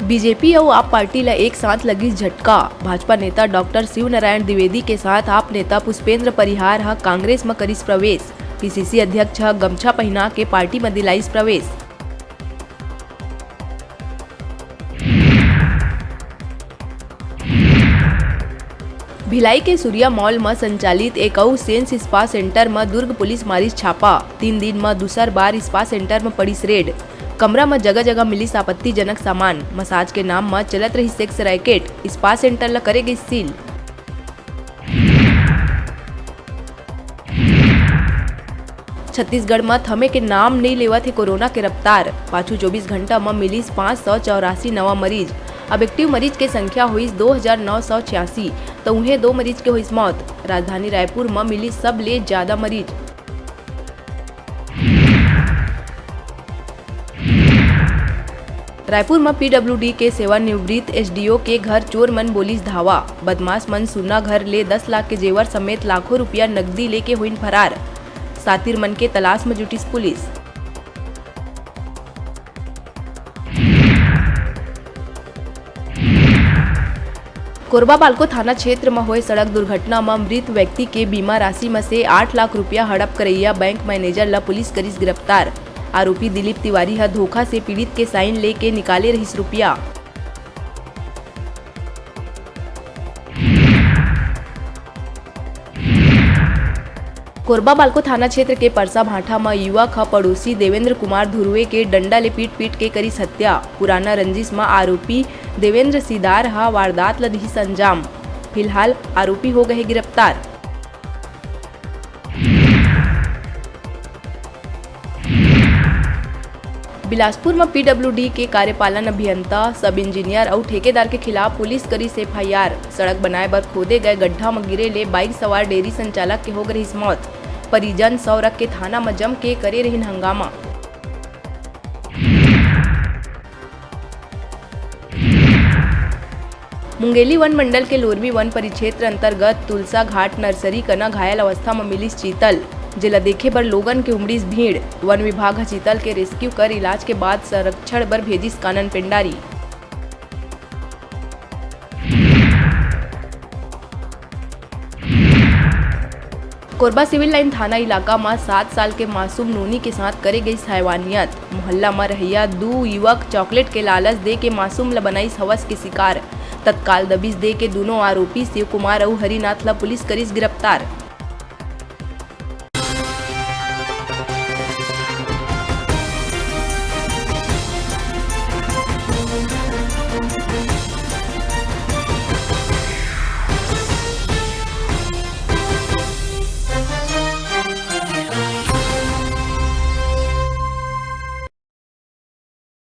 BJP और आप party ला एक साथ लगी झटका। भाजपा नेता डॉक्टर शिव नारायण द्विवेदी के साथ आप नेता पुष्पेंद्र परिहार हा कांग्रेस में करीस प्रवेश। पीसीसी अध्यक्ष गमछा पहना के पार्टी में दिलाईस प्रवेश। भिलाई के सूर्या मॉल में संचालित एक सेंस स्पा सेंटर में दुर्ग पुलिस मारिस छापा। 3 दिन में दूसर बार स्पा सेंटर में पड़ी रेड। कमरा में जगह जगह मिली आपत्तिजनक सामान। मसाज के नाम में चलत रही सेक्स रैकेट। स्पा सेंटर ला करे गई सील। छत्तीसगढ़ में थमे के नाम नहीं लेवत है कोरोना के रफ्तार। पाछू 24 घंटा में मिली 584 नवा मरीज। अब एक्टिव मरीज के संख्या हुई 2986 तो उन्हें 2 मरीज के हुई मौत। राजधानी रायपुर में मिली सब ले ज्यादा मरीज। रायपुर में पीडब्ल्यूडी के सेवानिवृत्त एसडीओ के घर चोर मन बोलिस धावा। बदमाश मन सुना घर ले 10 लाख के जेवर समेत लाखों रुपया नकदी लेके हुई फरार। सातिर मन के तलाश में जुटी पुलिस। कोरबा बालको थाना क्षेत्र में हुए सड़क दुर्घटना में मृत व्यक्ति के बीमा राशि में से 8 लाख रुपया हड़प करैया बैंक मैनेजर ला पुलिस करीस गिरफ्तार। आरोपी दिलीप तिवारी हा धोखा से पीड़ित के साइन लेके निकाले रहीस रुपया। कोरबा बालको थाना क्षेत्र के परसा भाठा में युवक हा पड़ोसी देवेंद्र कुमार धुर्वे के डंडा ले पीट के करीस हत्या। पुराना रंजिश में आरोपी देवेंद्र सीदार हा वारदात ला दिहिस अंजाम। फिलहाल आरोपी हो गए गिरफ्तार। बिलासपुर में पीडब्ल्यूडी के कार्यपालन अभियंता, सब इंजीनियर और ठेकेदार के खिलाफ पुलिस करी एफआईआर। सड़क बनाए बर खोदे गए गड्ढा में गिरे ले बाइक सवार डेयरी संचालक के हो गई मौत। परिजन सौ रख के थाना में जम के करे रही हंगामा। मुंगेली वन मंडल के लोरवी वन परिक्षेत्र अंतर्गत तुलसा घाट नर्सरी कना घायल अवस्था में मिली चीतल। जिला देखे पर लोगन के उमड़ीस भीड़। वन विभाग चीतल के रेस्क्यू कर इलाज के बाद संरक्षण बर भेजिस कानन पेंडारी। कोरबा सिविल लाइन थाना इलाका में 7 साल के मासूम नूनी के साथ करे गई हैवानियत। मोहल्ला में रहिया 2 युवक चॉकलेट के लालच दे के मासूम ला बनाईस हवस के शिकार। तत्काल दबिश दे के दोनों आरोपी शिव कुमार और हरिनाथ ला पुलिस करीस गिरफ्तार।